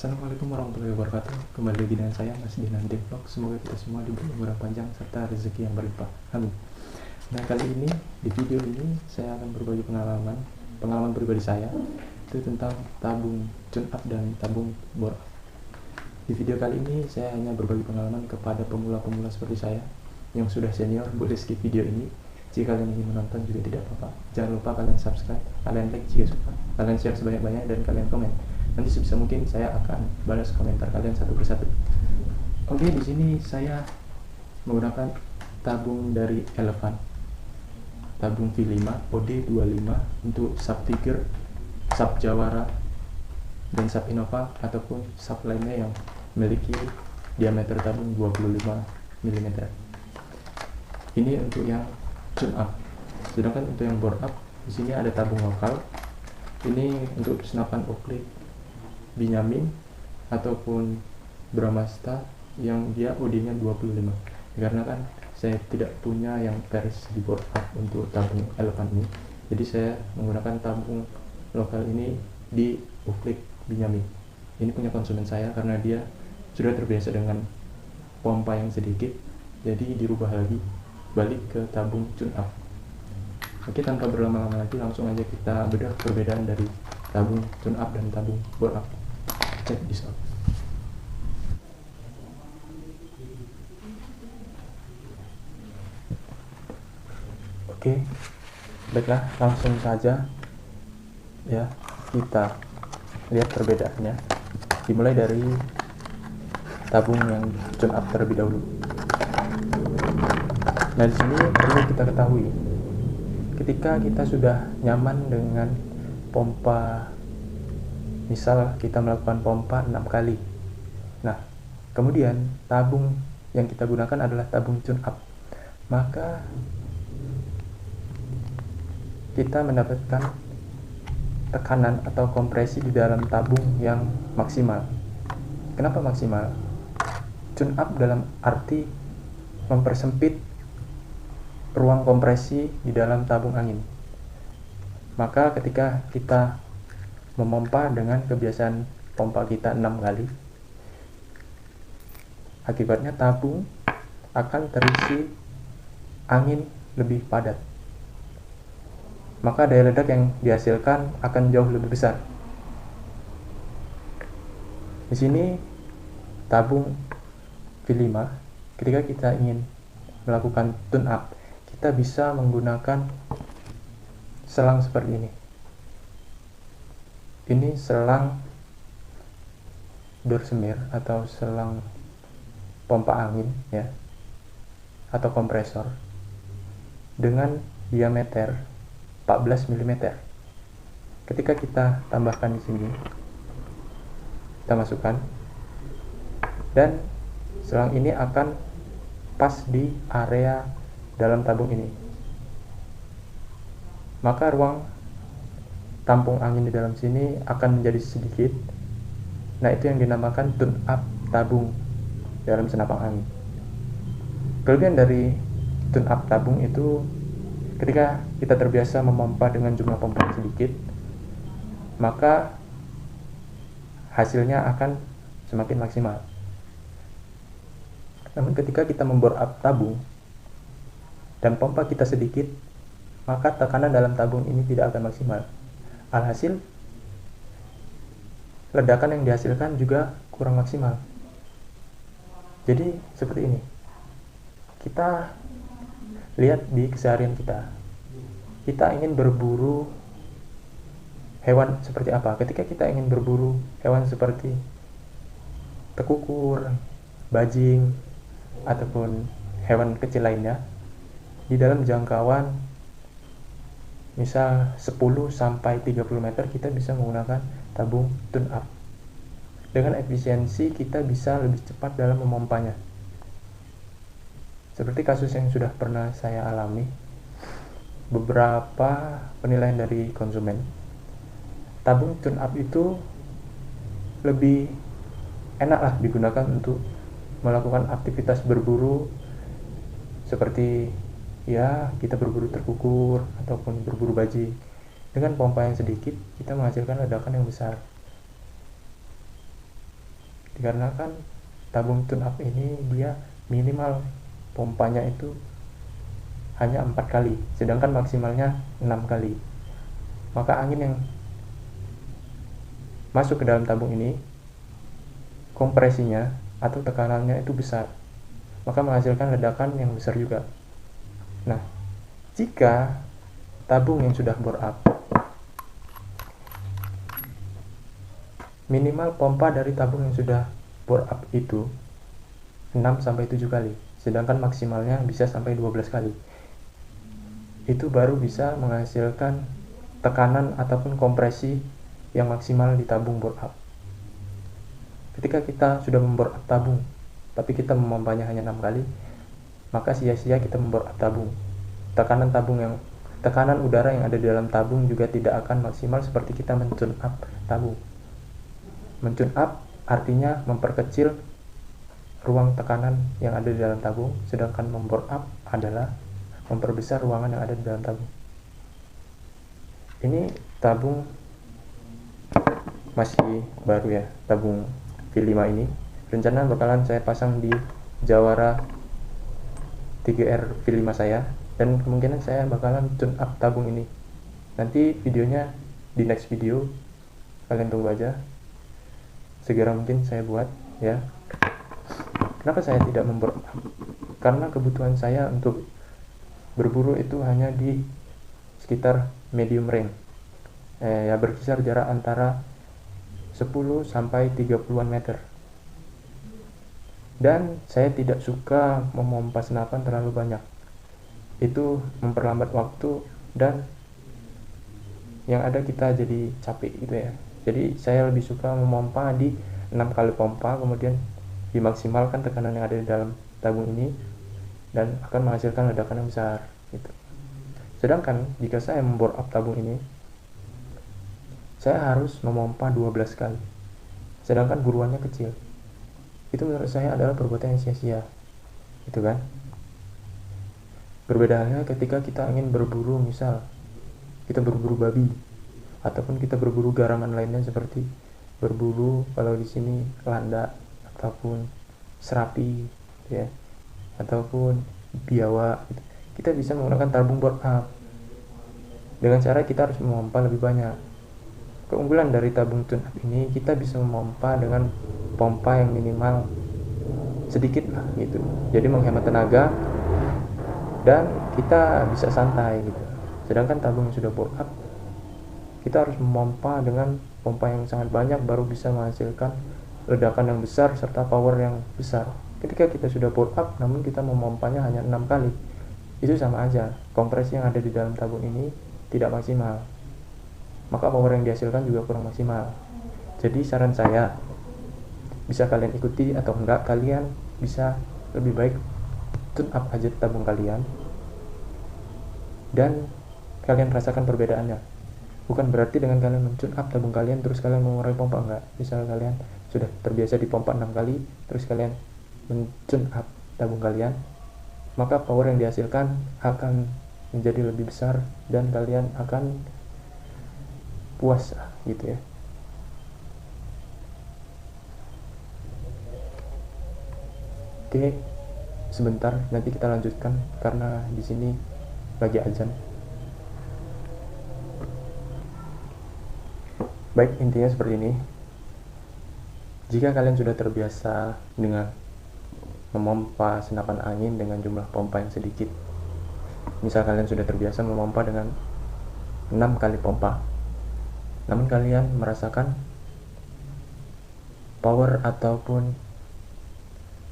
Assalamualaikum warahmatullahi wabarakatuh. Kembali lagi dengan saya Mas Dinan Vlog. Semoga kita semua diberi umur panjang serta rezeki yang berlimpah. Amin. Nah, kali ini di video ini saya akan berbagi pengalaman pribadi saya itu tentang tabung tune up dan tabung bore up. Di video kali ini saya hanya berbagi pengalaman kepada pemula-pemula seperti saya. Yang sudah senior boleh skip video ini. Jika kalian ingin menonton juga tidak apa-apa. Jangan lupa kalian subscribe, kalian like jika suka, kalian share sebanyak-banyaknya, dan kalian komen. Nanti sebisa mungkin saya akan balas komentar kalian satu persatu. Oke, di sini saya menggunakan tabung dari Elevan, tabung V5 OD25 untuk sub Tiger, sub Jawara, dan sub Innova ataupun sub lainnya yang memiliki diameter tabung 25 mm. Ini untuk yang tune up. Sedangkan untuk yang bore up, di sini ada tabung lokal. Ini untuk senapan Oakley, Binyamin ataupun Bramasta yang dia OD-nya 25. Karena kan saya tidak punya yang versi bore up untuk tabung Elevan ini, jadi saya menggunakan tabung lokal ini di Oakley Binyamin. Ini punya konsumen saya karena dia sudah terbiasa dengan pompa yang sedikit, jadi dirubah lagi balik ke tabung tune up. Oke, tanpa berlama-lama lagi langsung aja kita bedah perbedaan dari tabung tune up dan tabung bore up. Check this out. Oke, baiklah, langsung saja ya kita lihat perbedaannya. Dimulai dari tabung yang tune up terlebih dahulu. Nah, di sini perlu kita ketahui, ketika kita sudah nyaman dengan pompa, misal kita melakukan pompa 6 kali. Nah, kemudian tabung yang kita gunakan adalah tabung tune up. Maka kita mendapatkan tekanan atau kompresi di dalam tabung yang maksimal. Kenapa maksimal? Tune up dalam arti mempersempit ruang kompresi di dalam tabung angin. Maka ketika kita memompa dengan kebiasaan pompa kita 6 kali, akibatnya tabung akan terisi angin lebih padat. Maka daya ledak yang dihasilkan akan jauh lebih besar. Di sini tabung V5, ketika kita ingin melakukan tune up, kita bisa menggunakan selang seperti ini. Ini selang Dorsemir atau selang pompa angin ya, atau kompresor dengan diameter 14 mm. Ketika kita tambahkan di sini, kita masukkan, dan selang ini akan pas di area dalam tabung ini. Maka ruang tampung angin di dalam sini akan menjadi sedikit. Nah, itu yang dinamakan tune up tabung dalam senapan angin. Kelebihan dari tune up tabung itu, ketika kita terbiasa memompa dengan jumlah pompa yang sedikit, maka hasilnya akan semakin maksimal. Namun ketika kita membore up tabung dan pompa kita sedikit, maka tekanan dalam tabung ini tidak akan maksimal. Alhasil, ledakan yang dihasilkan juga kurang maksimal. Jadi seperti ini. Kita lihat di keseharian kita. Kita ingin berburu hewan seperti apa? Ketika kita ingin berburu hewan seperti tekukur, bajing, ataupun hewan kecil lainnya, di dalam jangkauan misal 10-30 meter, kita bisa menggunakan tabung tune up. Dengan efisiensi kita bisa lebih cepat dalam memompanya. Seperti kasus yang sudah pernah saya alami, beberapa penilaian dari konsumen, tabung tune up itu lebih enaklah digunakan untuk melakukan aktivitas berburu seperti ya kita berburu terkukur ataupun berburu bajing. Dengan pompa yang sedikit kita menghasilkan ledakan yang besar. dikarenakan tabung tune up ini dia minimal pompanya itu hanya 4 kali, sedangkan maksimalnya 6 kali. Maka angin yang masuk ke dalam tabung ini kompresinya atau tekanannya itu besar, maka menghasilkan ledakan yang besar juga. Nah, jika tabung yang sudah bore up, minimal pompa dari tabung yang sudah bore up itu 6-7 kali, sedangkan maksimalnya bisa sampai 12 kali. Itu baru bisa menghasilkan tekanan ataupun kompresi yang maksimal di tabung bore up. Ketika kita sudah membore up tabung, tapi kita memompanya hanya 6 kali, maka sia-sia kita membore up tabung. Tekanan udara yang ada di dalam tabung juga tidak akan maksimal seperti kita men-tune up tabung. Men-tune up artinya memperkecil ruang tekanan yang ada di dalam tabung, sedangkan membore up adalah memperbesar ruangan yang ada di dalam tabung. Ini tabung masih baru ya, tabung V5 ini. Rencana bakalan saya pasang di Jawara 3R V5 saya, dan kemungkinan saya bakalan tune up tabung ini. Nanti videonya di next video, kalian tunggu aja. Segera mungkin saya buat ya. Kenapa saya tidak membore up? Karena kebutuhan saya untuk berburu itu hanya di sekitar medium range, ya berkisar jarak antara 10-30 meter. Dan saya tidak suka memompa senapan terlalu banyak, itu memperlambat waktu dan yang ada kita jadi capek gitu ya. Jadi saya lebih suka memompa di 6 kali pompa, kemudian dimaksimalkan tekanan yang ada di dalam tabung ini dan akan menghasilkan ledakan yang besar gitu. Sedangkan jika saya membore up tabung ini, saya harus memompa 12 kali, sedangkan buruannya kecil. Itu menurut saya adalah perbuatan yang sia-sia, gitu kan. Berbeda halnya ketika kita ingin berburu, misal kita berburu babi ataupun kita berburu garangan lainnya seperti berburu kalau di sini landak ataupun serapi ya, ataupun biawak gitu. Kita bisa menggunakan tabung bore up dengan cara kita harus memompa lebih banyak. Keunggulan dari tabung tune up ini, kita bisa memompa dengan pompa yang minimal sedikit lah gitu, jadi menghemat tenaga dan kita bisa santai gitu. Sedangkan tabung yang sudah bore up, kita harus memompa dengan pompa yang sangat banyak baru bisa menghasilkan ledakan yang besar serta power yang besar. Ketika kita sudah bore up namun kita memompanya hanya 6 kali, itu sama aja, kompresi yang ada di dalam tabung ini tidak maksimal, maka power yang dihasilkan juga kurang maksimal. Jadi saran saya, bisa kalian ikuti atau enggak, kalian bisa lebih baik tune up aja tabung kalian dan kalian rasakan perbedaannya. Bukan berarti dengan kalian men-tune up tabung kalian terus kalian mengurangi pompa, enggak. Misal kalian sudah terbiasa dipompa 6 kali, terus kalian men-tune up tabung kalian, maka power yang dihasilkan akan menjadi lebih besar dan kalian akan puas gitu ya. Oke, sebentar nanti kita lanjutkan karena di sini lagi azan. Baik, intinya seperti ini. Jika kalian sudah terbiasa dengan memompa senapan angin dengan jumlah pompa yang sedikit, misal kalian sudah terbiasa memompa dengan 6 kali pompa, namun kalian merasakan power ataupun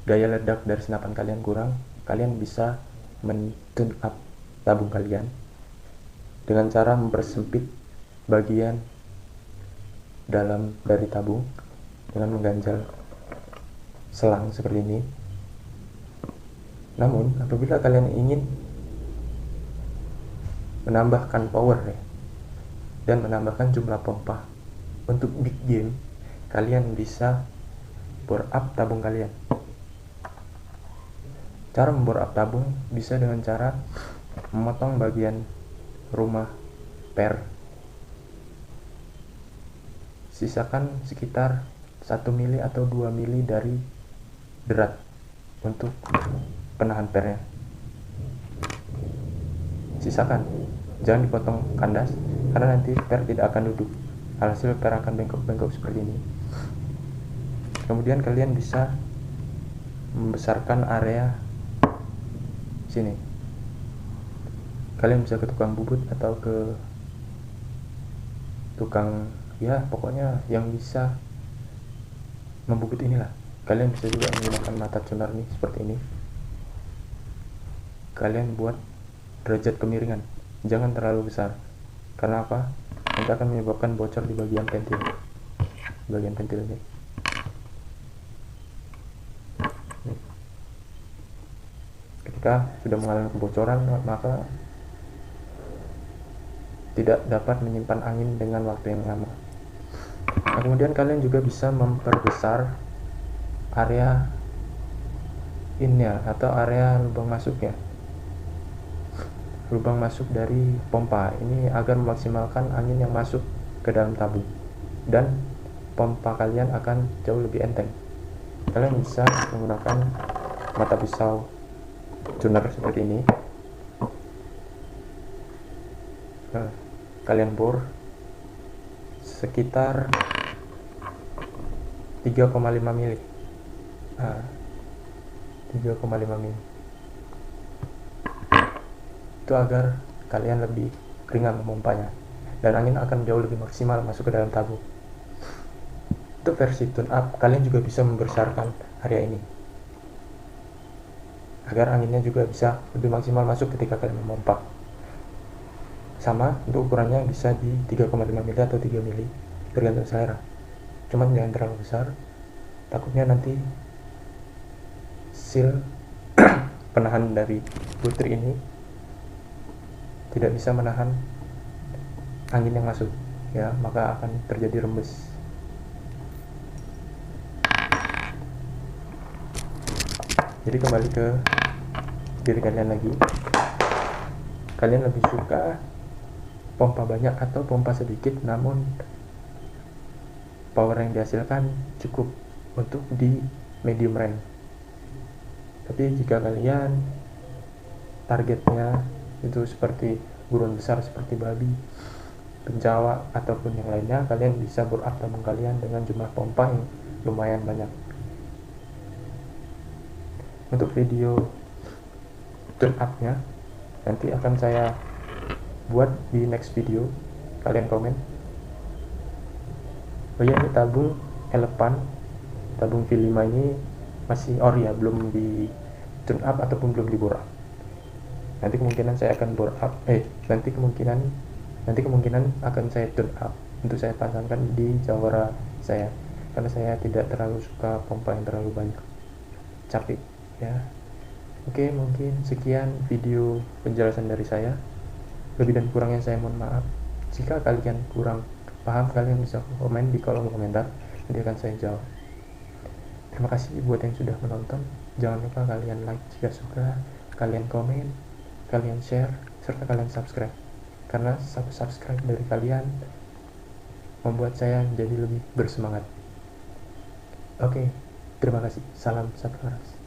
daya ledak dari senapan kalian kurang, kalian bisa men-tune up tabung kalian dengan cara mempersempit bagian dalam dari tabung dengan mengganjal selang seperti ini. Namun apabila kalian ingin menambahkan power ya, dan menambahkan jumlah pompa untuk big game, kalian bisa bore up tabung kalian. Cara membore up tabung bisa dengan cara memotong bagian rumah per, sisakan sekitar 1 mili atau 2 mili dari derat untuk penahan pernya. Sisakan, jangan dipotong kandas karena nanti per tidak akan duduk, alhasil per akan bengkok-bengkok seperti ini. Kemudian kalian bisa membesarkan area sini. Kalian bisa ke tukang bubut atau ke tukang, ya pokoknya yang bisa membubut inilah. Kalian bisa juga menggunakan mata tuner nih seperti ini. Kalian buat derajat kemiringan, jangan terlalu besar. Karena apa? Nanti akan menyebabkan bocor di bagian pentil. Bagian pentil ini. Ketika sudah mengalami kebocoran, maka tidak dapat menyimpan angin dengan waktu yang lama. Nah, kemudian kalian juga bisa memperbesar area innya atau area lubang masuknya. Lubang masuk dari pompa ini agar memaksimalkan angin yang masuk ke dalam tabung, dan pompa kalian akan jauh lebih enteng. Kalian bisa menggunakan mata pisau tuner seperti ini. Nah, kalian bor sekitar 3,5 mili. 3,5 mili. Itu agar kalian lebih ringan memompanya dan angin akan jauh lebih maksimal masuk ke dalam tabung. Untuk versi tune up, kalian juga bisa membesarkan area ini agar anginnya juga bisa lebih maksimal masuk ketika kalian memompa. Sama, untuk ukurannya bisa di 3,5 mili atau 3 mili, tergantung selera. Cuman jangan terlalu besar, takutnya nanti seal penahan dari putri ini tidak bisa menahan angin yang masuk, ya, maka akan terjadi rembes. Jadi kembali ke diri kalian lagi, kalian lebih suka pompa banyak atau pompa sedikit namun power yang dihasilkan cukup untuk di medium range. Tapi jika kalian targetnya itu seperti buruan besar seperti babi, penjawa ataupun yang lainnya, kalian bisa bore up tabung kalian dengan jumlah pompa yang lumayan banyak. Untuk video tune up nya nanti akan saya buat di next video, kalian komen. Oh ya, ini tabung Elephant, tabung V5 ini masih ori ya, belum di tune up ataupun belum di bore up. Nanti kemungkinan saya akan bore up, nanti kemungkinan akan saya tune up untuk saya pasangkan di Jawara saya, karena saya tidak terlalu suka pompa yang terlalu banyak, capek ya. Oke, mungkin sekian video penjelasan dari saya. Lebih dan kurangnya saya mohon maaf. Jika kalian kurang paham, kalian bisa komen di kolom komentar, nanti akan saya jawab. Terima kasih buat yang sudah menonton. Jangan lupa kalian like jika suka, kalian komen, kalian share, serta kalian subscribe, karena subscribe dari kalian membuat saya jadi lebih bersemangat. Oke, terima kasih. Salam satu aras.